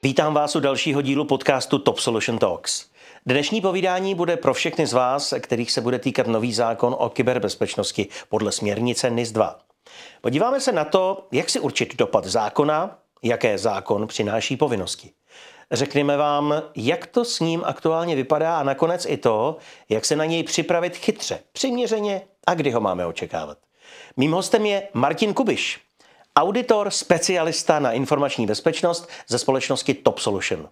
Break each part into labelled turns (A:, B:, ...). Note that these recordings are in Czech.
A: Vítám vás u dalšího dílu podcastu Top Solution Talks. Dnešní povídání bude pro všechny z vás, kterých se bude týkat nový zákon o kyberbezpečnosti podle směrnice NIS-2. Podíváme se na to, jak si určit dopad zákona, jaké zákon přináší povinnosti. Řekneme vám, jak to s ním aktuálně vypadá a nakonec i to, jak se na něj připravit chytře, přiměřeně a kdy ho máme očekávat. Mým hostem je Martin Kubiš, auditor, specialista na informační bezpečnost ze společnosti Top Solution.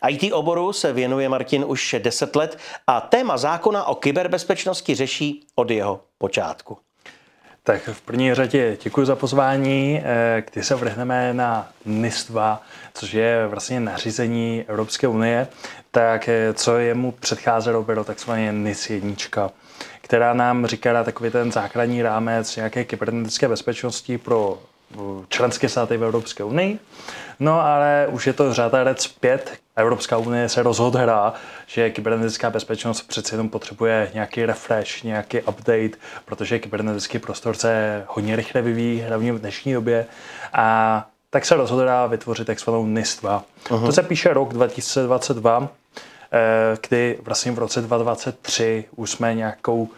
A: IT oboru se věnuje Martin už 10 let a téma zákona o kyberbezpečnosti řeší od jeho počátku.
B: Tak v první řadě děkuji za pozvání, kdy se vrhneme na NIS-2, což je vlastně nařízení Evropské unie, tak co jemu předcházelo, bylo takzvané NIS-1, která nám říká takový ten základní rámec nějaké kybernetické bezpečnosti pro členské státy v Evropské unii. No ale už je to řada let zpět. Evropská unie se rozhodla, že kybernetická bezpečnost přece jenom potřebuje nějaký refresh, nějaký update, protože kybernetický prostor se hodně rychle vyvíjí, hlavně v dnešní době. A tak se rozhodla vytvořit takzvanou NIS-2. To se píše rok 2022, kdy vlastně v roce 2023 už jsme nějakou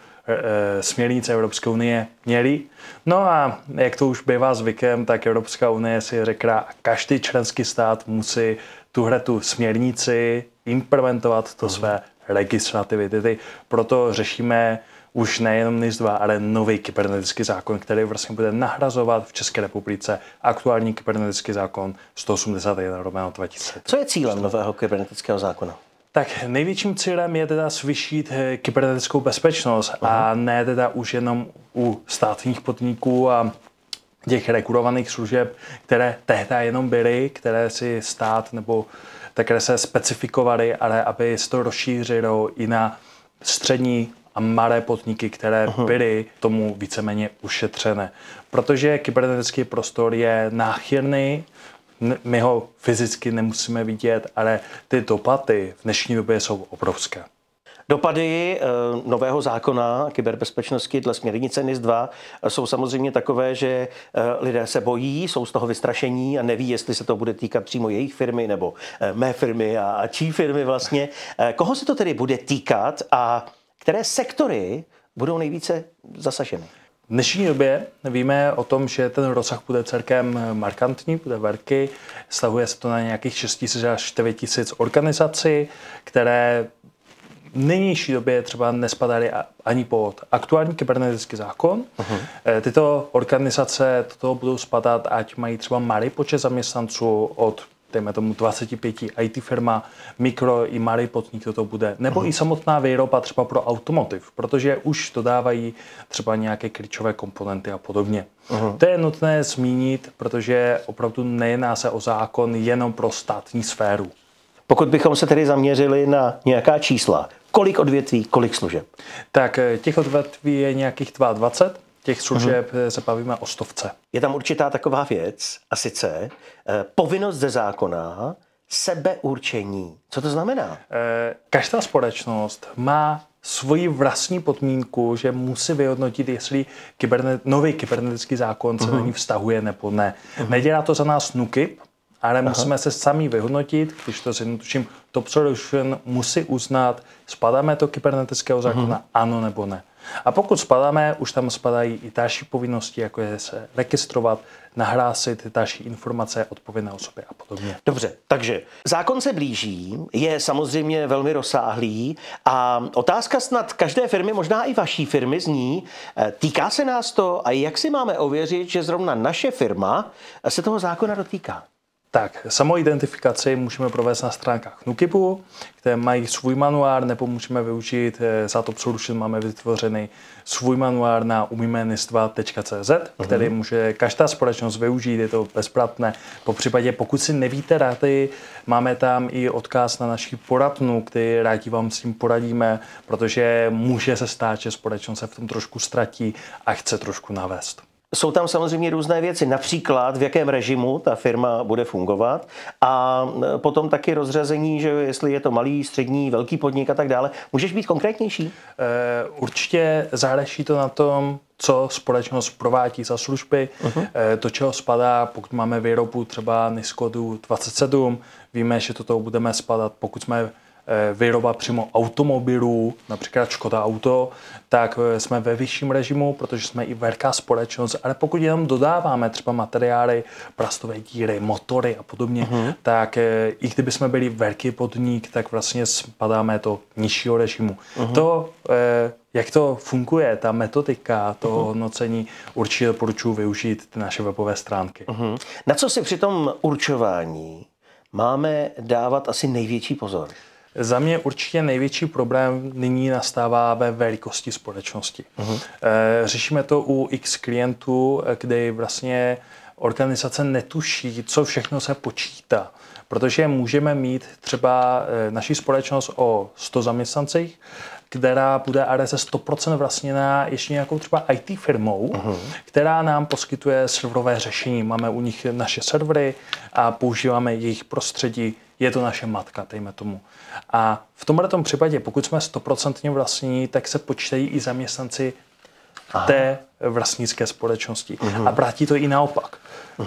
B: směrnice Evropské unie měli. No a jak to už bývá zvykem, tak Evropská unie si řekla, každý členský stát musí tuhletu směrnici implementovat do své legislativy. Tedy proto řešíme už nejenom NIS-2, ale nový kybernetický zákon, který vlastně bude nahrazovat v České republice aktuální kybernetický zákon 181/2000.
A: Co je cílem nového kybernetického zákona?
B: Tak největším cílem je teda zvýšit kybernetickou bezpečnost a ne teda už jenom u státních podniků a těch regulovaných služeb, které tehdy jenom byly, které si stát nebo které se specifikovaly, ale aby se to rozšířilo i na střední a malé podniky, které byly tomu víceméně ušetřené. Protože kybernetický prostor je náchylný, my ho fyzicky nemusíme vidět, ale ty dopady v dnešní době jsou obrovské.
A: Dopady nového zákona kyberbezpečnosti dle směrnice NIS-2 jsou samozřejmě takové, že lidé se bojí, jsou z toho vystrašení a neví, jestli se to bude týkat přímo jejich firmy nebo mé firmy a čí firmy vlastně. Koho se to tedy bude týkat a které sektory budou nejvíce zasaženy?
B: V dnešní době víme o tom, že ten rozsah bude celkem markantní, bude velký. Stahuje se to na nějakých 6 000 až 9 000 organizací, které v nynější době třeba nespadaly ani pod aktuální kybernetický zákon. Tyto organizace do toho budou spadat, ať mají třeba malý počet zaměstnanců od dejme tomu 25 IT firma, mikro i malý podnik to bude, nebo i samotná výroba třeba pro automotiv, protože už dodávají třeba nějaké klíčové komponenty a podobně. To je nutné zmínit, protože opravdu nejedná se o zákon jenom pro státní sféru.
A: Pokud bychom se tedy zaměřili na nějaká čísla, kolik odvětví, kolik služeb?
B: Tak těch odvětví je nějakých 22. Těch služeb se bavíme o 100.
A: Je tam určitá taková věc, a sice povinnost ze zákona sebeurčení. Co to znamená?
B: Každá společnost má svoji vlastní podmínku, že musí vyhodnotit, jestli nový kybernetický zákon se na ní vztahuje nebo ne. Nedělá to za nás NÚKIB, ale musíme se sami vyhodnotit, když to zjednoduším, Top Solution musí uznat, spadáme do kybernetického zákona, ano nebo ne. A pokud spadáme, už tam spadají i další povinnosti, jako je se registrovat, nahlásit další informace odpovědné osoby a podobně.
A: Dobře, takže zákon se blíží, je samozřejmě velmi rozsáhlý a otázka snad každé firmy, možná i vaší firmy zní, týká se nás to a jak si máme ověřit, že zrovna naše firma se toho zákona dotýká?
B: Tak, samoidentifikaci můžeme provést na stránkách NÚKIBu, které mají svůj manuál, nebo můžeme využít, za Top Solution máme vytvořený svůj manuál na umíme-nis2.cz, který může každá společnost využít, je to bezplatné. Po případě, pokud si nevíte rady, máme tam i odkaz na naši poradnu, který rádi vám s tím poradíme, protože může se stát, že společnost se v tom trošku ztratí a chce trošku navést.
A: Jsou tam samozřejmě různé věci, například v jakém režimu ta firma bude fungovat a potom taky rozřazení, že jestli je to malý, střední, velký podnik a tak dále. Můžeš být konkrétnější?
B: Určitě záleží to na tom, co společnost provádí za služby, do čeho spadá, pokud máme výrobu třeba NIS kodu 27, víme, že do toho budeme spadat, pokud jsme výroba přímo automobilů, například Škoda Auto, tak jsme ve vyšším režimu, protože jsme i velká společnost, ale pokud jenom dodáváme třeba materiály, plastové díry, motory a podobně, tak i kdyby jsme byli velký podnik, tak vlastně spadáme do nižšího režimu. To, jak to funguje, ta metodika toho hodnocení, určitě doporučuji využít ty naše webové stránky.
A: Na co si při tom určování máme dávat asi největší pozor?
B: Za mě určitě největší problém nyní nastává ve velikosti společnosti. Řešíme to u X klientů, kde vlastně organizace netuší, co všechno se počítá. Protože můžeme mít třeba naši společnost o 100 zaměstnancích, která bude ale ze 100% vlastněná ještě nějakou třeba IT firmou, která nám poskytuje serverové řešení. Máme u nich naše servery a používáme jejich prostředí. Je to naše matka, dejme tomu. A v tomto případě, pokud jsme 100% vlastní, tak se počítají i zaměstnanci té vlastnické společnosti. A platí to i naopak.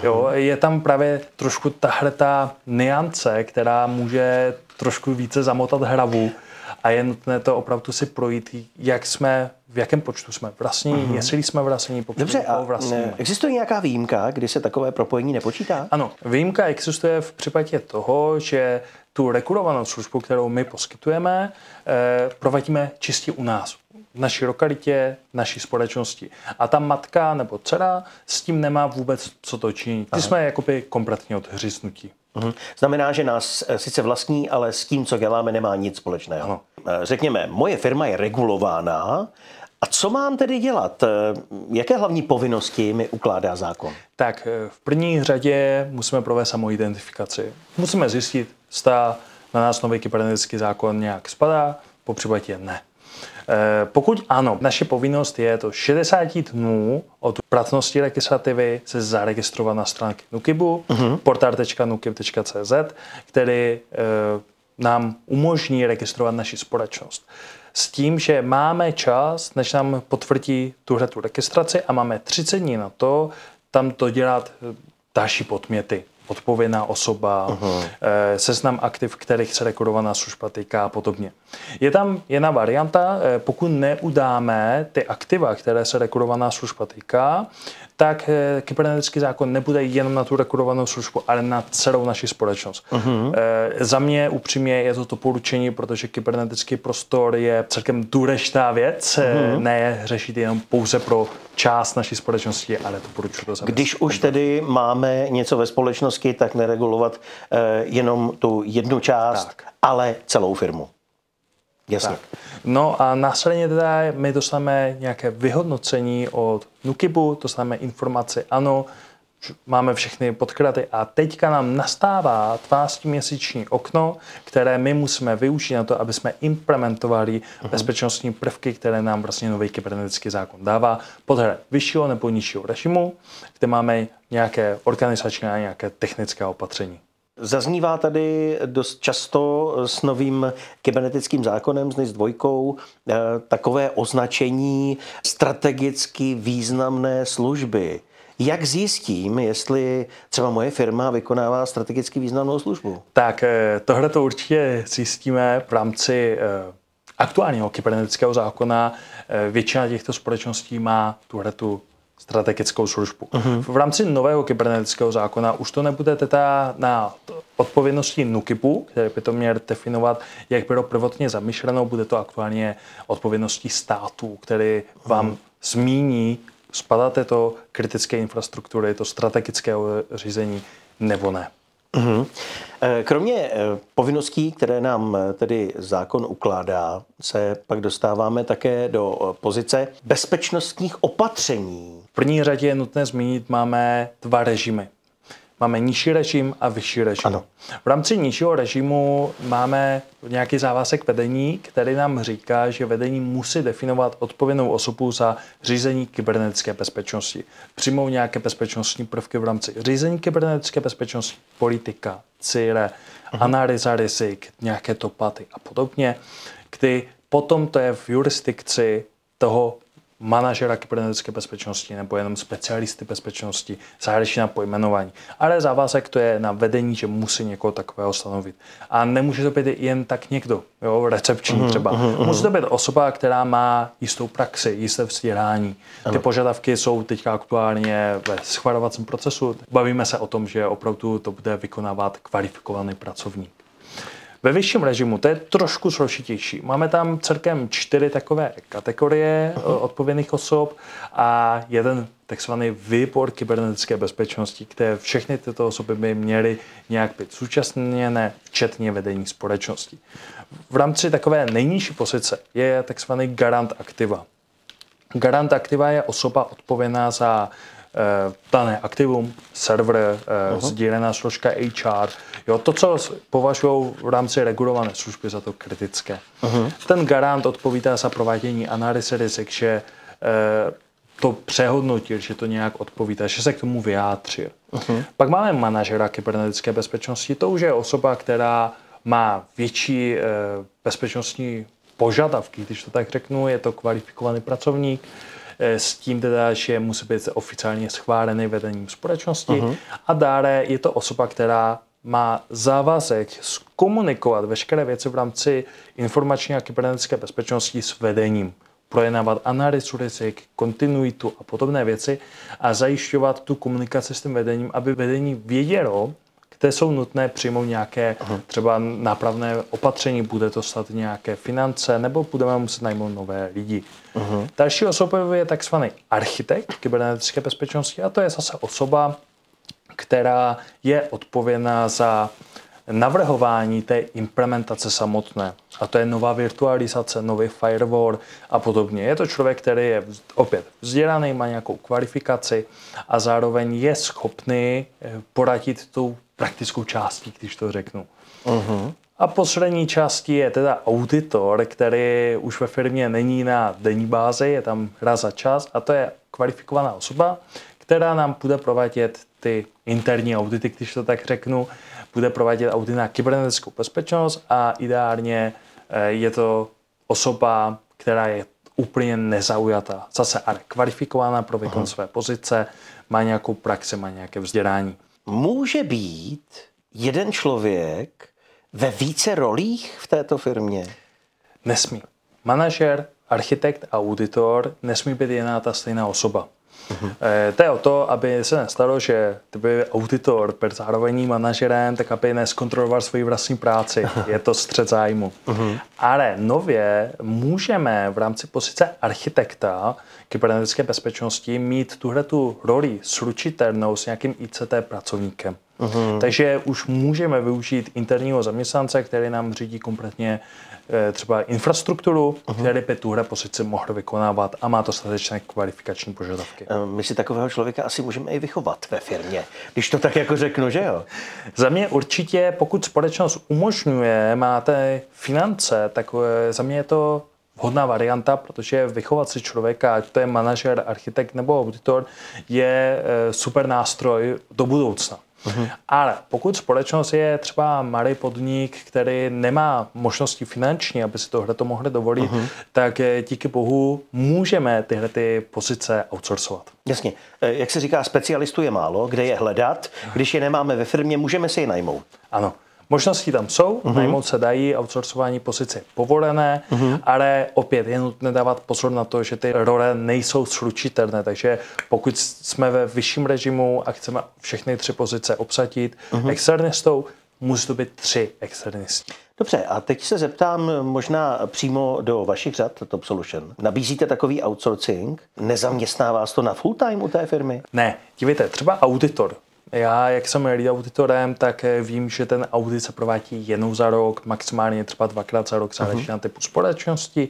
B: Jo, je tam právě trošku tahleta nuance, která může trošku více zamotat hlavu a je nutné to opravdu si projít, jak jsme, v jakém počtu jsme vlastní, jestli jsme vlastní,
A: Dobře, a existuje nějaká výjimka, kdy se takové propojení nepočítá?
B: Ano, výjimka existuje v případě toho, že tu regulovanou službu, kterou my poskytujeme, provádíme čistě u nás, v naší lokalitě, v naší společnosti. A ta matka nebo dcera s tím nemá vůbec co to činit. Ty jsme jakoby kompletně odhříznutí.
A: Znamená, že nás sice vlastní, ale s tím, co děláme, nemá nic společného.
B: Ano.
A: Řekněme, moje firma je regulována. A co mám tedy dělat? Jaké hlavní povinnosti mi ukládá zákon?
B: Tak v první řadě musíme provést samoidentifikaci. Musíme zjistit, zda na nás nový kybernetický zákon nějak spadá, popřípadě ne. Pokud ano, naše povinnost je to 60 dnů od platnosti legislativy se zaregistrovat na stránky NÚKIBu, portal.nukib.cz, který nám umožní registrovat naši společnost. S tím, že máme čas, než nám potvrdí tuhletu registraci a máme 30 dní na to tam dodělat další podměty. Odpovědná osoba, seznam aktiv, kterých se regulovaná služba týká a podobně. Je tam jedna varianta, pokud neudáme ty aktiva, které se regulovaná služba týká, tak kybernetický zákon nebude jenom na tu regulovanou službu, ale na celou naši společnost. Za mě upřímně je to doporučení, protože kybernetický prostor je celkem důležitá věc, ne řešit jenom pouze pro část naší společnosti, ale doporučuji to zavést.
A: Když už tedy máme něco ve společnosti, tak neregulovat jenom tu jednu část, ale celou firmu. Jasně.
B: Tak. No a následně teda my dostaneme nějaké vyhodnocení od NÚKIBu, dostaneme informace, ano, máme všechny podklady a teďka nám nastává 12měsíční okno, které my musíme využít na to, aby jsme implementovali bezpečnostní prvky, které nám vlastně nový kybernetický zákon dává podle vyššího nebo nižšího režimu, kde máme nějaké organizační a nějaké technické opatření.
A: Zaznívá tady dost často s novým kybernetickým zákonem, s NIS 2, takové označení strategicky významné služby. Jak zjistím, jestli třeba moje firma vykonává strategicky významnou službu?
B: Tak tohle to určitě zjistíme v rámci aktuálního kybernetického zákona. Většina těchto společností má tuhletu strategickou službu. V rámci nového kybernetického zákona už to nebude teda na odpovědnosti NÚKIBu, který by to měl definovat, jak bylo prvotně zamýšleno, bude to aktuálně odpovědností státu, který vám zmíní, spadáte to kritické infrastruktury, to strategického řízení nebo ne.
A: Kromě povinností, které nám tedy zákon ukládá, se pak dostáváme také do pozice bezpečnostních opatření.
B: V první řadě je nutné zmínit, máme dva režimy. Máme nižší režim a vyšší režim.
A: Ano.
B: V rámci nižšího režimu máme nějaký závazek vedení, který nám říká, že vedení musí definovat odpovědnou osobu za řízení kybernetické bezpečnosti. Přijmou nějaké bezpečnostní prvky v rámci řízení kybernetické bezpečnosti, politika, cíle, analýza rizik, nějaké dopady a podobně, kdy potom to je v jurisdikci toho manažera kybernetické bezpečnosti nebo jenom specialisty bezpečnosti, záleží na pojmenování. Ale závazek to je na vedení, že musí někoho takového stanovit. A nemůže to být jen tak někdo, jo, recepční třeba. Musí to být osoba, která má jistou praxi, jisté vzdělání. Ty požadavky jsou teďka aktuálně ve schvalovacím procesu. Bavíme se o tom, že opravdu to bude vykonávat kvalifikovaný pracovník. Ve vyšším režimu to je trošku složitější. Máme tam celkem 4 takové kategorie odpovědných osob a jeden takzvaný výbor kybernetické bezpečnosti, kde všechny tyto osoby by měly nějak být zúčastněné, včetně vedení společnosti. V rámci takové nejnižší pozice je takzvaný garant aktiva. Garant aktiva je osoba odpovědná za dané aktivum, server, sdílená složka HR, jo, to, co považují v rámci regulované služby za to kritické. Ten garant odpovídá za provádění analýzy rizik, že to přehodnotil, že to nějak odpovídá, že se k tomu vyjádřil. Pak máme manažera kybernetické bezpečnosti, to už je osoba, která má větší bezpečnostní požadavky, když to tak řeknu, je to kvalifikovaný pracovník, s tím teda, že musí být oficiálně schválený vedením společnosti. A dále je to osoba, která má závazek zkomunikovat veškeré věci v rámci informační a kybernetické bezpečnosti s vedením. Projednávat analýzu rizik, kontinuitu a podobné věci a zajišťovat tu komunikaci s tím vedením, aby vedení vědělo, kde jsou nutné přijmout nějaké třeba nápravné opatření, bude to stát nějaké finance, nebo budeme muset najmout nové lidi. Další osobou je takzvaný architekt kybernetické bezpečnosti a to je zase osoba, která je odpovědná za navrhování té implementace samotné. A to je nová virtualizace, nový firewall a podobně. Je to člověk, který je opět vzdělaný, má nějakou kvalifikaci a zároveň je schopný poradit tou praktickou částí, když to řeknu. A poslední částí je teda auditor, který už ve firmě není na denní bázi, je tam raz za čas a to je kvalifikovaná osoba, která nám bude provádět ty interní audity, když to tak řeknu, bude provádět audit na kybernetickou bezpečnost a ideálně je to osoba, která je úplně nezaujatá. Zase ale kvalifikovaná pro výkon své pozice, má nějakou praxi, má nějaké vzdělání.
A: Může být jeden člověk ve více rolích v této firmě?
B: Nesmí. Manažer, architekt a auditor nesmí být jedna ta stejná osoba. To je o to, aby se nestalo, že kdyby auditor byl zároveň manažerem, tak aby neskontroloval svoji vlastní práci. Je to střet zájmu. Ale nově můžeme v rámci pozice architekta kybernetické bezpečnosti mít tuhletu roli slučitelnou s nějakým ICT pracovníkem. Takže už můžeme využít interního zaměstnance, který nám řídí kompletně třeba infrastrukturu, který by tuhle pozici mohl vykonávat a má dostatečné kvalifikační požadavky.
A: My si takového člověka asi můžeme i vychovat ve firmě, když to tak jako řeknu, že jo?
B: Za mě určitě, pokud společnost umožňuje, máte finance, tak za mě je to vhodná varianta, protože vychovat si člověka, ať to je manažer, architekt nebo auditor, je super nástroj do budoucna. Ale pokud společnost je třeba malý podnik, který nemá možnosti finanční, aby si tohleto mohli dovolit, tak díky bohu můžeme tyhle ty pozice outsourcovat.
A: Jasně. Jak se říká, specialistů je málo, kde je hledat. Když je nemáme ve firmě, můžeme si je najmout.
B: Ano. Možnosti tam jsou, najmout se dají, outsourcování pozice povolené, ale opět je nutné dávat pozor na to, že ty role nejsou slučitelné, takže pokud jsme ve vyšším režimu a chceme všechny 3 pozice obsadit externistou, musí to být 3 externisti.
A: Dobře, a teď se zeptám možná přímo do vašich řad Top Solution. Nabízíte takový outsourcing? Nezaměstná vás to na full time u té firmy?
B: Ne, dívejte, třeba auditor. Já, jak jsem lead auditorem, tak vím, že ten audit se provádí jednou za rok, maximálně třeba 2krát za rok, záleží na typu společnosti,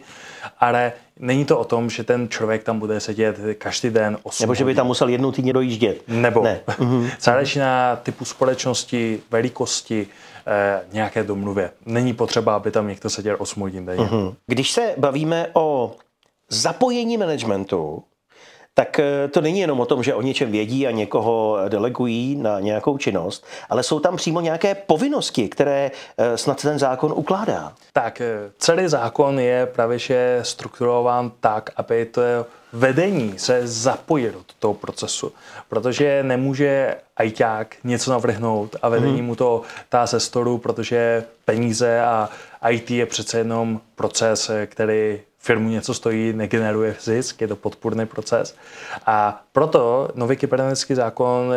B: ale není to o tom, že ten člověk tam bude sedět každý den 8
A: Nebo že by tam musel jednou týdně dojíždět.
B: Nebo ne. Záleží na typu společnosti, velikosti, nějaké domluvě. Není potřeba, aby tam někdo seděl 8 hodin denně.
A: Když se bavíme o zapojení managementu, tak to není jenom o tom, že o něčem vědí a někoho delegují na nějakou činnost, ale jsou tam přímo nějaké povinnosti, které snad ten zákon ukládá.
B: Tak celý zákon je právě že strukturován tak, aby to vedení se zapojilo do toho procesu, protože nemůže ajťák něco navrhnout a vedení mu to tá ze stolu, protože peníze a IT je přece jenom proces, který firmu něco stojí, negeneruje zisk, je to podpůrný proces. A proto nový kybernetický zákon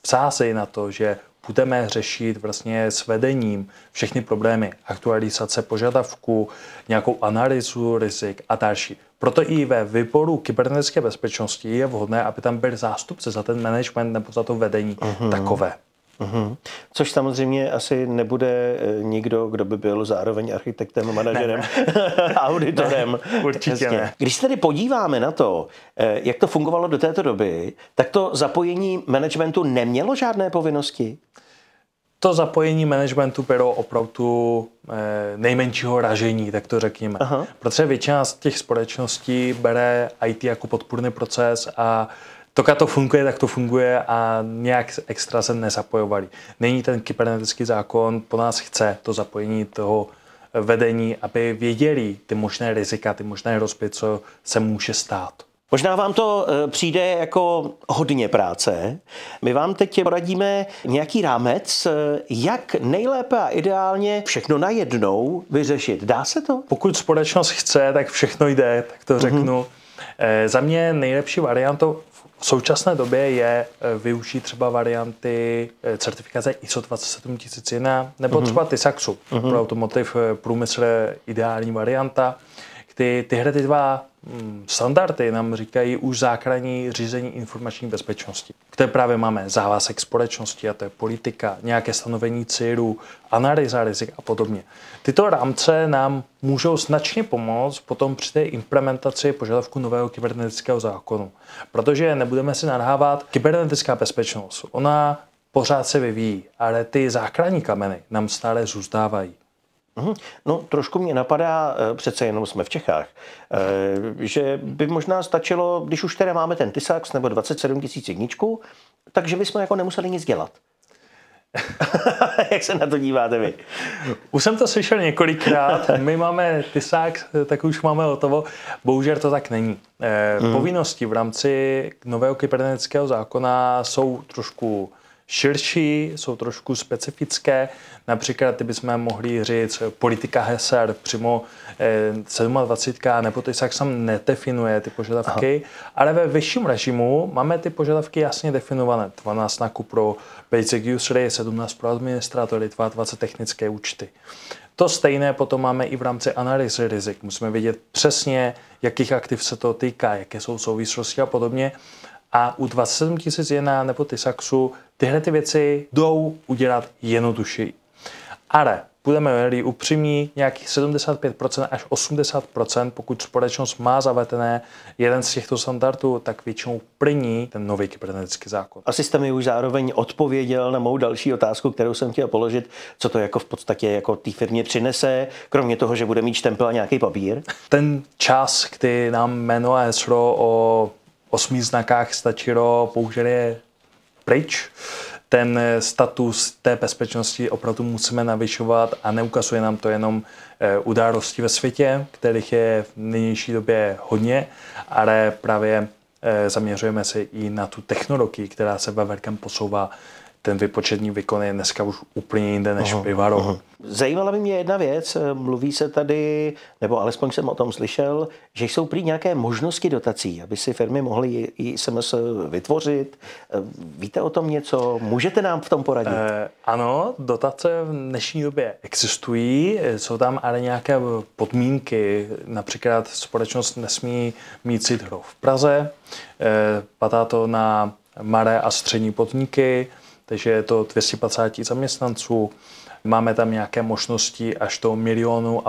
B: vsází na to, že budeme řešit vlastně s vedením všechny problémy, aktualizace požadavků, nějakou analýzu rizik a další. Proto i ve výboru kybernetické bezpečnosti je vhodné, aby tam byl zástupce za ten management nebo za to vedení takové.
A: Což samozřejmě asi nebude nikdo, kdo by byl zároveň architektem, manažerem, auditorem.
B: Ne, určitě ne.
A: Když se tedy podíváme na to, jak to fungovalo do této doby, tak to zapojení managementu nemělo žádné povinnosti?
B: To zapojení managementu bylo opravdu nejmenšího ražení, tak to řekněme. Aha. Protože většina z těch společností bere IT jako podpůrný proces a dokud to funguje, tak to funguje a nějak extra se nezapojovali. Není ten kybernetický zákon, po nás chce to zapojení toho vedení, aby věděli ty možné rizika, ty možné hrozby, co se může stát.
A: Možná vám to přijde jako hodně práce. My vám teď poradíme nějaký rámec, jak nejlépe a ideálně všechno najednou vyřešit. Dá se to?
B: Pokud společnost chce, tak všechno jde, tak to řeknu. Za mě nejlepší variantou v současné době je využít třeba varianty certifikace ISO 27001 nebo třeba TISAXu. Pro automotiv průmysl je ideální varianta. Tyhle dva standardy nám říkají už základní řízení informační bezpečnosti, které právě máme závazek společnosti, a to je politika, nějaké stanovení cílů, analýza rizik a podobně. Tyto rámce nám můžou značně pomoct potom při té implementaci požadavku nového kybernetického zákonu. Protože nebudeme si nadhávat, kybernetická bezpečnost, ona pořád se vyvíjí, ale ty základní kameny nám stále zůstávají.
A: No, trošku mě napadá, přece jenom jsme v Čechách, že by možná stačilo, když už teda máme ten TISAX nebo 27 000 jedničku, takže bychom jako nemuseli nic dělat. Jak se na to díváte vy?
B: Už jsem to slyšel několikrát. My máme TISAX, tak už máme hotovo. Bohužel to tak není. Povinnosti v rámci nového kybernetického zákona jsou trošku širší, jsou trošku specifické. Například bychom mohli říct politika HESER přímo 27 nebo TISAX sam nedefinuje ty požadavky, ale ve vyšším režimu máme ty požadavky jasně definované. 12 znaků pro basic usery, 17 pro administrátory, 22 technické účty. To stejné potom máme i v rámci analýzy rizik. Musíme vědět přesně, jakých aktiv se to týká, jaké jsou souvislosti a podobně. A u 27 001 nebo TISAXu tyhle ty věci jdou udělat jednodušeji. Ale budeme-li upřímní, nějakých 75% až 80%, pokud společnost má zavedené jeden z těchto standardů, tak většinou plní ten nový kybernetický zákon.
A: Asi jste mi už zároveň odpověděl na mou další otázku, kterou jsem chtěl položit, co to jako v podstatě jako té firmě přinese, kromě toho, že bude mít štempel a nějaký papír.
B: Ten čas, kdy nám jméno a heslo o 8 znakách stačilo, bohužel je pryč. Ten status té bezpečnosti opravdu musíme navyšovat a neukazuje nám to jenom události ve světě, kterých je v nynější době hodně, ale právě zaměřujeme se i na tu technologii, která se ve velkém posouvá. Ten výpočetní výkon je dneska už úplně jinde než bývalo.
A: Zajímala by mě jedna věc, mluví se tady, nebo alespoň jsem o tom slyšel, že jsou prý nějaké možnosti dotací, aby si firmy mohly i SMS vytvořit. Víte o tom něco? Můžete nám v tom poradit?
B: Ano, dotace v dnešní době existují, jsou tam ale nějaké podmínky. Například společnost nesmí mít sídlo v Praze, padá to na malé a střední podniky, takže je to 250 zaměstnanců. Máme tam nějaké možnosti až do 1,5 milionu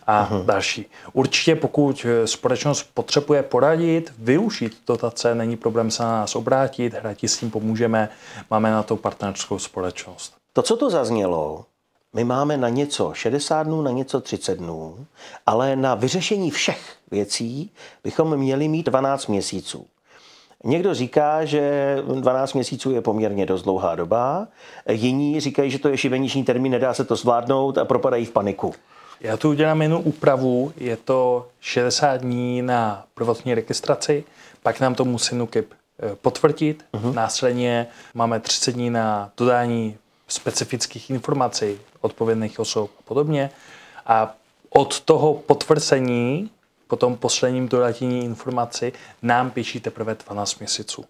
B: a další. Určitě pokud společnost potřebuje poradit, využít dotace, není problém se na nás obrátit, hrati s tím pomůžeme, máme na to partnerskou společnost.
A: To, co to zaznělo, my máme na něco 60 dnů, na něco 30 dnů, ale na vyřešení všech věcí bychom měli mít 12 měsíců. Někdo říká, že 12 měsíců je poměrně dost dlouhá doba, jiní říkají, že to je šibeniční termín, nedá se to zvládnout a propadají v paniku.
B: Já tu udělám jednu úpravu, je to 60 dní na prvotní registraci, pak nám to musí NÚKIB potvrdit, následně máme 30 dní na dodání specifických informací odpovědných osob a podobně a od toho potvrzení potom posledním dodatění informací nám běží teprve 12 měsíců.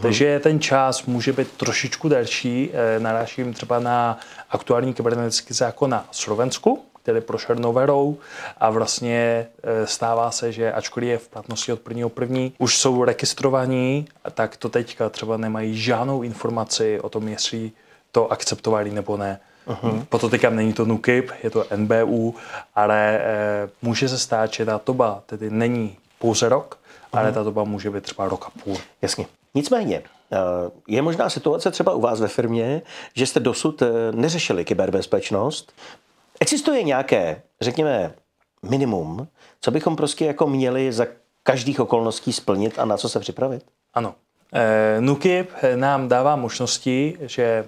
B: Takže ten čas může být trošičku delší. Narážím třeba na aktuální kybernetický zákon na Slovensku, který prošel novelou a vlastně stává se, že ačkoliv je v platnosti od 1.1. už jsou registrovaní, tak to teďka třeba nemají žádnou informaci o tom, jestli to akceptovali nebo ne. Podotýkám, není to NÚKIB, je to NBÚ, ale může se stát, že ta doba tedy není pouze rok, ale ta doba může být třeba rok a půl.
A: Jasně. Nicméně, je možná situace třeba u vás ve firmě, že jste dosud neřešili kyberbezpečnost. Existuje nějaké, řekněme, minimum, co bychom prostě jako měli za každých okolností splnit a na co se připravit?
B: Ano. NÚKIB nám dává možnosti, že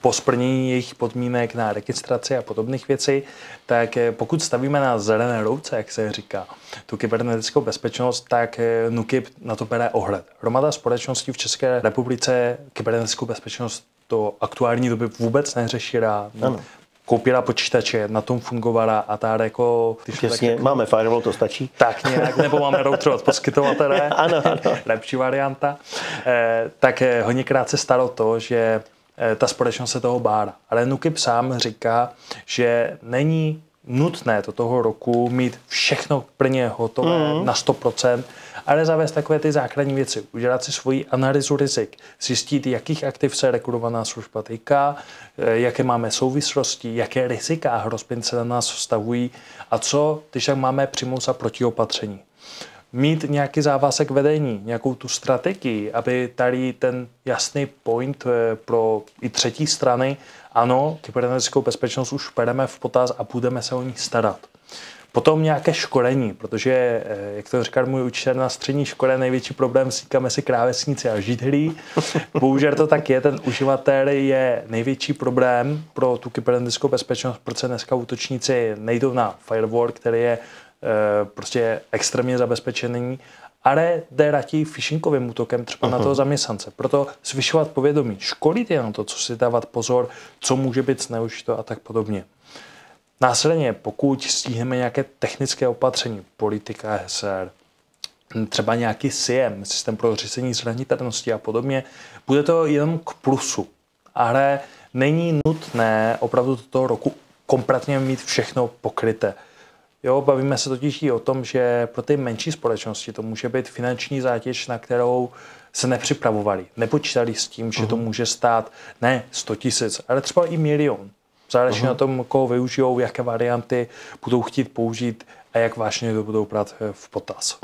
B: po splnění jejich podmínek na registraci a podobných věcí, tak pokud stavíme na zelené rouce, jak se říká, tu kybernetickou bezpečnost, tak NÚKIB na to bere ohled. Hromada společností v České republice kybernetickou bezpečnost do aktuální doby vůbec neřešila. Koupila počítače, na tom fungovala a tak jako...
A: Jasně, jako, máme firewall, to stačí.
B: Tak nějak, nebo máme router od poskytovatele, ano. Lepší varianta. Tak hodněkrát se stalo to, že ta společnost se toho bála. Ale NÚKIB sám říká, že není nutné do toho roku mít všechno plně hotové na 100%, ale zavést takové ty základní věci. Udělat si svoji analýzu rizik, zjistit, jakých aktiv se regulovaná služba týká, jaké máme souvislosti, jaké rizika a hrozby se na nás vztahují a co, když tak máme přijmout za protiopatření. Mít nějaký závazek vedení, nějakou tu strategii, aby tady ten jasný point pro i třetí strany, ano, kybernetickou bezpečnost už bereme v potaz a budeme se o ní starat. Potom nějaké školení, protože, jak to říkal můj učitel na střední škole, největší problém říkáme si klávesnici a židlí. Bohužel to tak je, ten uživatel je největší problém pro tu kybernetickou bezpečnost, protože dneska útočníci nejdou na firewall, který je prostě extrémně zabezpečený, ale jde raději phishingovým útokem třeba na toho zaměstnance. Proto zvyšovat povědomí, školit je na to, co si dávat pozor, co může být zneužito a tak podobně. Následně, pokud stihneme nějaké technické opatření, politika HSR, třeba nějaký SIEM, systém pro řízení zranitelnosti a podobně, bude to jenom k plusu. Ale není nutné opravdu do toho roku kompletně mít všechno pokryté. Jo, bavíme se totiž i o tom, že pro ty menší společnosti to může být finanční zátěž, na kterou se nepřipravovali. Nepočítali s tím, že to může stát ne 100 000, ale třeba i milion. Záleží na tom, koho využijou, jaké varianty budou chtít použít a jak vážně to budou brát v potaz.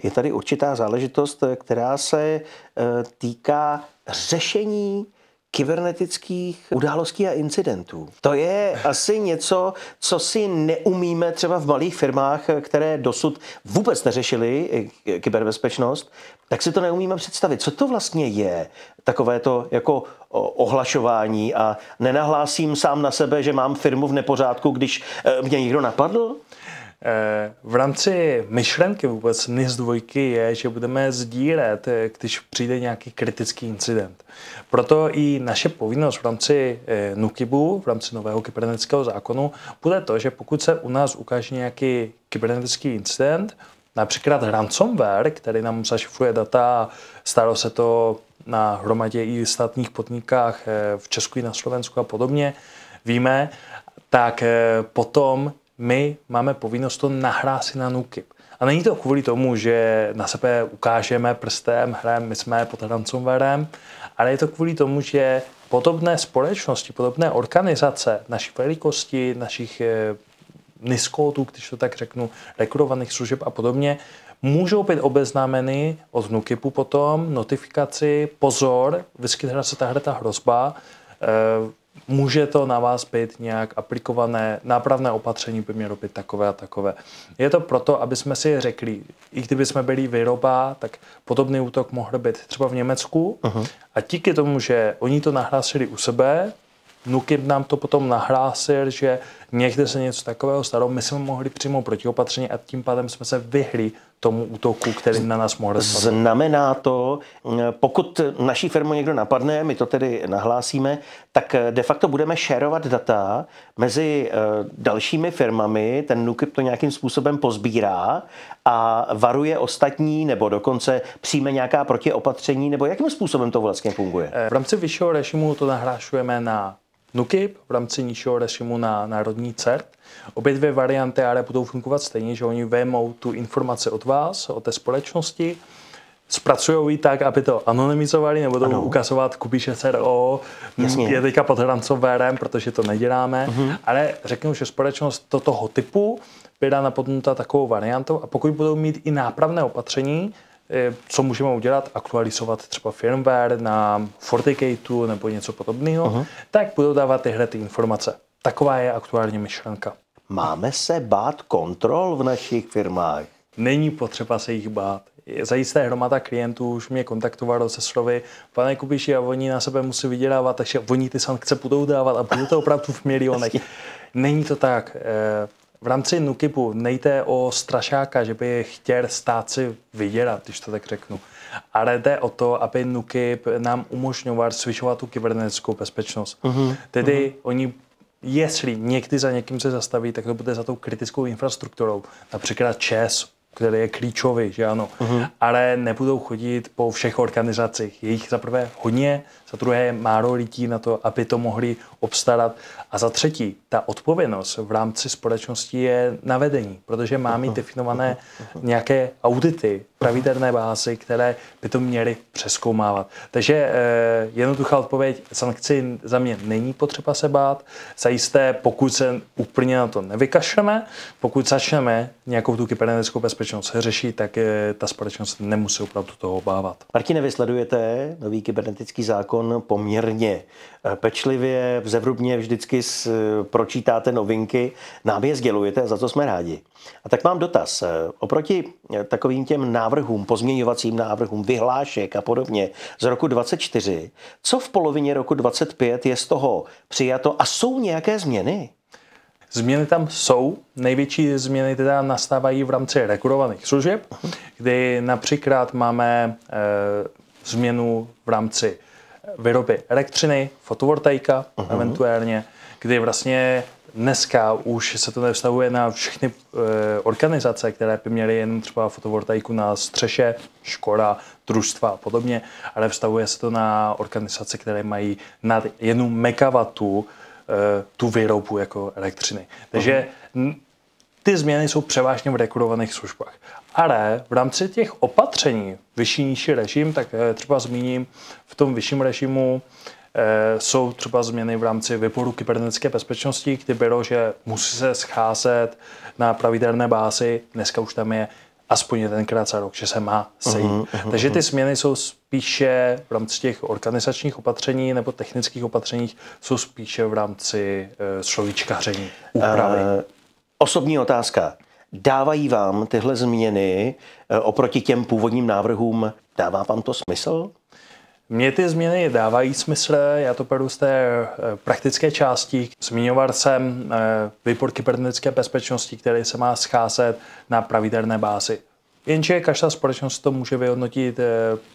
A: Je tady určitá záležitost, která se týká řešení kybernetických událostí a incidentů. To je asi něco, co si neumíme třeba v malých firmách, které dosud vůbec neřešily kyberbezpečnost, tak si to neumíme představit. Co to vlastně je takové to jako ohlašování a nenahlásím sám na sebe, že mám firmu v nepořádku, když mě někdo napadl?
B: V rámci myšlenky vůbec NIS2 je, že budeme sdílet, když přijde nějaký kritický incident. Proto i naše povinnost v rámci NÚKIBu, v rámci nového kybernetického zákonu, bude to, že pokud se u nás ukáže nějaký kybernetický incident, například ransomware, který nám zašifruje data, stalo se to na hromadě i státních podnikách v Česku i na Slovensku a podobně, víme, tak potom my máme povinnost to nahlásit na NÚKIB. A není to kvůli tomu, že na sebe ukážeme prstem, my jsme pod ransomwarem, ale je to kvůli tomu, že podobné společnosti, podobné organizace naší velikosti, našich NIS-kódů, když to tak řeknu, regulovaných služeb a podobně, můžou být obeznámeny od NÚKIBu potom, notifikaci, pozor, vyskytla se tahle hrozba, může to na vás být nějak aplikované, nápravné opatření by mělo být takové a takové. Je to proto, aby jsme si řekli, i kdyby jsme byli výroba, tak podobný útok mohl být třeba v Německu a díky tomu, že oni to nahlásili u sebe, NÚKIB nám to potom nahlásil, že někde se něco takového stalo, my jsme mohli přijmout protiopatření a tím pádem jsme se vyhli tomu útoku, který na nás mohl spadnout.
A: Znamená to, pokud naší firmu někdo napadne, my to tedy nahlásíme, tak de facto budeme šerovat data mezi dalšími firmami, ten NÚKIB to nějakým způsobem pozbírá a varuje ostatní, nebo dokonce přijme nějaká protiopatření, nebo jakým způsobem to vlastně funguje?
B: V rámci vyššího režimu to nahlášujeme na NÚKIB, v rámci nižšího režimu na národní CERT. Obě dvě varianty ale budou fungovat stejně, že oni vemou tu informaci od vás, od té společnosti, zpracují ji tak, aby to anonymizovali, nebudou ukazovat Kubiše CRO, je teďka pod ransomwarem, protože to neděláme, ale řeknu, že společnost toho typu byla napadnuta takovou variantou a pokud budou mít i nápravné opatření, co můžeme udělat, aktualizovat třeba firmware na FortiGateu nebo něco podobného, tak budou dávat tyhle ty informace. Taková je aktuálně myšlenka.
A: Máme se bát kontrol v našich firmách?
B: Není potřeba se jich bát. Zajisté hromada klientů už mě kontaktovalo se slovy, pane Kubiši, a oni na sebe musí vydělávat, takže oni ty sankce budou dávat a bude to opravdu v milionech. Není to tak. V rámci NÚKIBu nejde o strašáka, že by chtěl stát si vydělat, když to tak řeknu. Ale jde o to, aby NÚKIB nám umožňoval zvyšovat tu kybernetickou bezpečnost. Tedy oni, jestli někdy za někým se zastaví, tak to bude za tou kritickou infrastrukturou. Například ČEZ, který je klíčový, že ano. Ale nebudou chodit po všech organizacích. Je jich za prvé hodně, za druhé málo lidí na to, aby to mohli obstarat. A za třetí, ta odpovědnost v rámci společnosti je na vedení, protože má mít definované nějaké audity, pravidelné bázy, které by to měly přezkoumávat. Takže jednoduchá odpověď, sankci za mě není potřeba se bát. Zajisté, pokud se úplně na to nevykašleme, pokud začneme nějakou tu kybernetickou bezpečnost řešit, tak ta společnost nemusí opravdu toho obávat.
A: Martine, vy sledujete nový kybernetický zákon poměrně pečlivě, zevrubně vždycky pročítáte novinky, nám je sdělujete, za co jsme rádi. A tak mám dotaz. Oproti takovým těm návrhům, pozměňovacím návrhům, vyhlášek a podobně z roku 24, co v polovině roku 25 je z toho přijato a jsou nějaké změny?
B: Změny tam jsou. Největší změny teda nastávají v rámci regulovaných služeb, kdy například máme změnu v rámci výroby elektřiny, fotovoltaika eventuálně, kdy vlastně dneska už se to nevztahuje na všechny organizace, které by měly jen třeba fotovoltaiku na střeše, škola, družstva a podobně, ale vztahuje se to na organizace, které mají nad 1 megawattu tu výrobu jako elektřiny. Takže ty změny jsou převážně v regulovaných službách. Ale v rámci těch opatření, vyšší, nižší režim, tak třeba zmíním, v tom vyšším režimu jsou třeba změny v rámci výboru kybernetické bezpečnosti, kdy bylo, že musí se scházet na pravidelné bázi, dneska už tam je aspoň jedenkrát za rok, že se má sejít. Takže ty změny jsou spíše v rámci těch organizačních opatření nebo technických opatření, jsou spíše v rámci slovíčkaření, úpravy.
A: Osobní otázka. Dávají vám tyhle změny oproti těm původním návrhům, dává vám to smysl?
B: Mně ty změny dávají smysl, já to beru z té praktické části. Zmiňoval jsem výbor kybernetické bezpečnosti, který se má scházet na pravidelné bázi. Jenže každá společnost to může vyhodnotit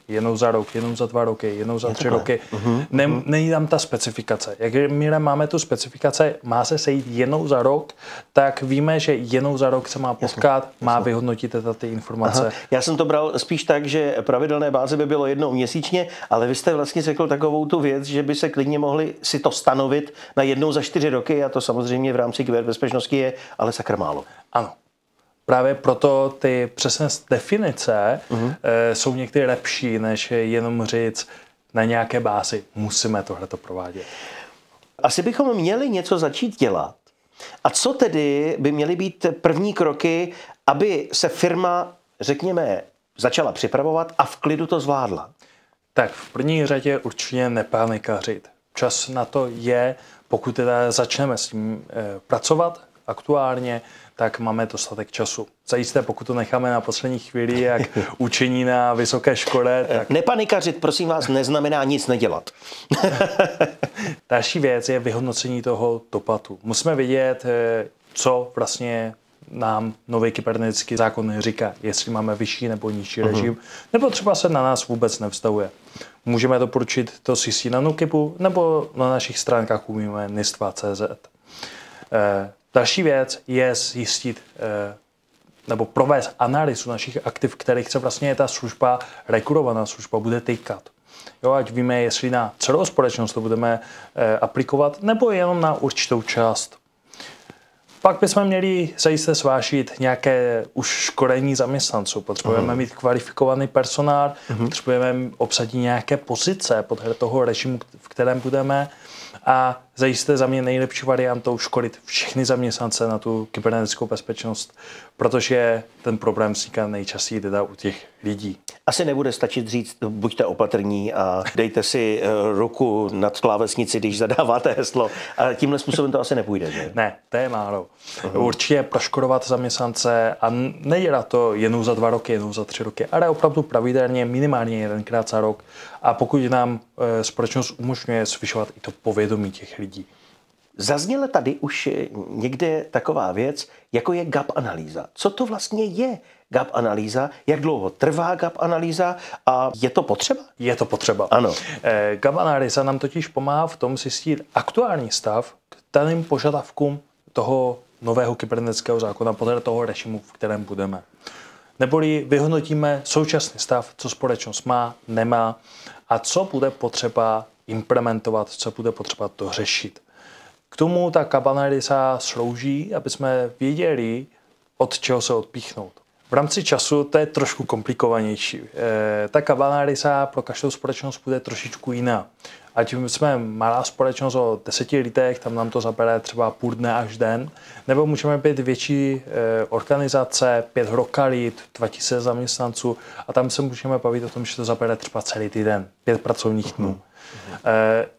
B: jednou za rok, jednou za 2 roky, jednou za 3 roky. Není tam ta specifikace. Jakmile máme tu specifikaci, má se sejít jednou za rok, tak víme, že jednou za rok se má potkat, má vyhodnotit ty informace.
A: Já jsem to bral spíš tak, že pravidelné báze by bylo jednou měsíčně, ale vy jste vlastně řekl takovou tu věc, že by se klidně mohli si to stanovit na jednou za 4 roky a to samozřejmě v rámci kyberbezpečnosti je ale sakra málo.
B: Ano. Právě proto ty přesné definice jsou někdy lepší, než jenom říct na nějaké bázi musíme tohleto provádět.
A: Asi bychom měli něco začít dělat. A co tedy by měly být první kroky, aby se firma, řekněme, začala připravovat a v klidu to zvládla?
B: Tak v první řadě určitě nepanikařit. čas na to je, pokud teda začneme s tím pracovat aktuálně, tak máme dostatek času. Zajisté, pokud to necháme na poslední chvíli, jak učení na vysoké škole. Tak...
A: Nepanikařit, prosím vás, neznamená nic nedělat.
B: Další věc je vyhodnocení toho dopadu. Musíme vědět, co vlastně nám nový kybernetický zákon říká, jestli máme vyšší nebo nižší režim, nebo třeba se na nás vůbec nevztahuje. Můžeme doporučit to si na NUKIPu, nebo na našich stránkách umíme NIS2.cz. Další věc je zjistit nebo provést analýzu našich aktiv, kterých se vlastně ta služba, regulovaná služba, bude týkat. Jo, ať víme, jestli na celou společnost to budeme aplikovat, nebo jenom na určitou část. Pak bychom měli zajisté zvážit nějaké už školení zaměstnanců. Potřebujeme mít kvalifikovaný personál, potřebujeme obsadit nějaké pozice podle toho režimu, v kterém budeme. A zajisté za mě nejlepší variantou školit všechny zaměstnance na tu kybernetickou bezpečnost, protože ten problém vzniká nejčastěji teda u těch lidí.
A: Asi nebude stačit říct, buďte opatrní a dejte si ruku nad klávesnici, když zadáváte heslo. A tímhle způsobem to asi nepůjde, že?
B: Ne, to je málo. Určitě proškolovat zaměstnance a nedělat to jenom za 2 roky, jenom za 3 roky, ale opravdu pravidelně, minimálně 1krát za rok. A pokud nám společnost umožňuje zvyšovat i to povědomí těch lidí.
A: Zazněla tady už někde taková věc, jako je gap analýza. Co to vlastně je gap analýza? Jak dlouho trvá gap analýza? A je to potřeba?
B: Je to potřeba.
A: Ano.
B: Gap analýza nám totiž pomáhá v tom zjistit aktuální stav k daným požadavkům toho nového kybernetického zákona podle toho režimu, v kterém budeme. Neboli vyhodnotíme současný stav, co společnost má, nemá a co bude potřeba implementovat, co bude potřeba dořešit. K tomu ta gap analýza slouží, aby jsme věděli, od čeho se odpíchnout. V rámci času to je trošku komplikovanější. Ta gap analýza pro každou společnost bude trošičku jiná. Ať jsme malá společnost o 10 lidech, tam nám to zabere třeba půl dne až den, nebo můžeme být větší organizace, 5 lokalit, 2000 zaměstnanců a tam se můžeme bavit o tom, že to zabere třeba celý týden, 5 pracovních dnů.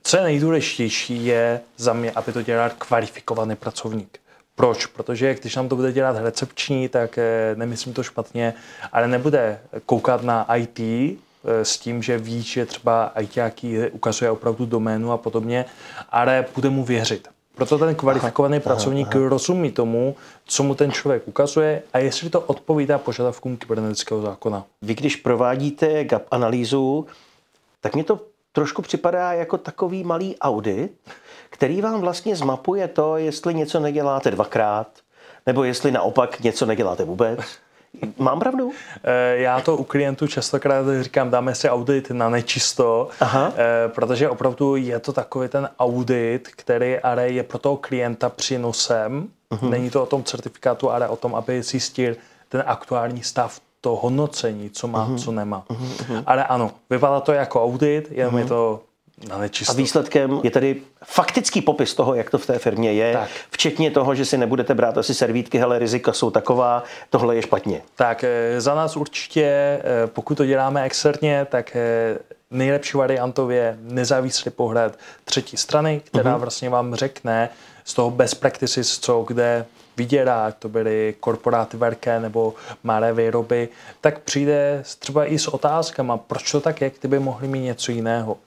B: Co je nejdůležitější je za mě, aby to dělal kvalifikovaný pracovník. Proč? Protože když nám to bude dělat recepční, tak nemyslím to špatně, ale nebude koukat na IT s tím, že ví, že třeba ITáký ukazuje opravdu doménu a podobně, ale bude mu věřit. Proto ten kvalifikovaný pracovník rozumí tomu, co mu ten člověk ukazuje a jestli to odpovídá požadavkům kybernetického zákona.
A: Vy když provádíte gap analýzu, tak mě to trošku připadá jako takový malý audit, který vám vlastně zmapuje to, jestli něco neděláte 2krát, nebo jestli naopak něco neděláte vůbec. Mám pravdu?
B: Já to u klientů častokrát říkám, dáme si audit na nečisto, protože opravdu je to takový ten audit, který ale je pro toho klienta přínosem. Není to o tom certifikátu, ale o tom, aby zjistil ten aktuální stav, to hodnocení, co má, co nemá. Ale ano, vypadá to jako audit, jenom je to na nečisto.
A: A výsledkem je tedy faktický popis toho, jak to v té firmě je, tak. Včetně toho, že si nebudete brát asi servítky, hele, rizika jsou taková, tohle je špatně.
B: Tak za nás určitě, pokud to děláme externě, tak nejlepší variantou je nezávislý pohled třetí strany, která vlastně vám řekne z toho best practices, co kde vydělá, ať to byly korporáty velké nebo malé výroby, tak přijde třeba i s otázkama, proč to tak je, kdyby mohli mít něco jiného.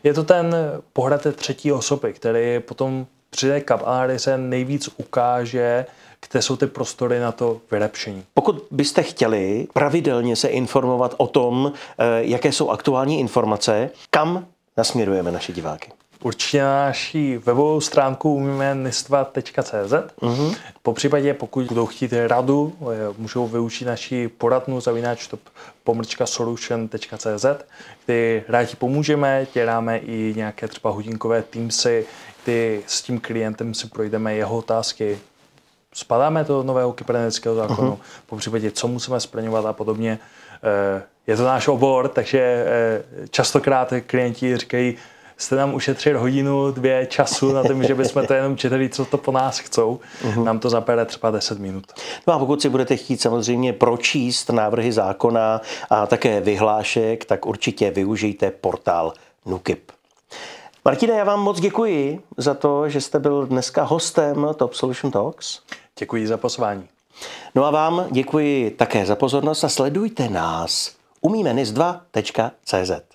B: Je to ten pohled té třetí osoby, který potom při té gap analýze nejvíc ukáže, kde jsou ty prostory na to vylepšení.
A: Pokud byste chtěli pravidelně se informovat o tom, jaké jsou aktuální informace, kam nasměrujeme naše diváky?
B: Určitě na naší webovou stránku umíme nis2.cz. Po případě, pokud budou chtít radu, můžou využít naši poradnu _solution.cz, kdy rádi pomůžeme, děláme i nějaké třeba hodinkové Teamsy, kdy s tím klientem si projdeme jeho otázky. Spadáme do nového kybernetického zákonu, po případě, co musíme splňovat a podobně. Je to náš obor, takže častokrát klienti říkají, jste nám ušetřili 1-2 hodiny času na tom, že bychom to jenom četli, co to po nás chcou. Nám to zabere třeba 10 minut.
A: No a pokud si budete chtít samozřejmě pročíst návrhy zákona a také vyhlášek, tak určitě využijte portál NUKIP. Martine, já vám moc děkuji za to, že jste byl dneska hostem Top Solution Talks.
B: Děkuji za pozvání.
A: No a vám děkuji také za pozornost a sledujte nás umíme NIS2.cz.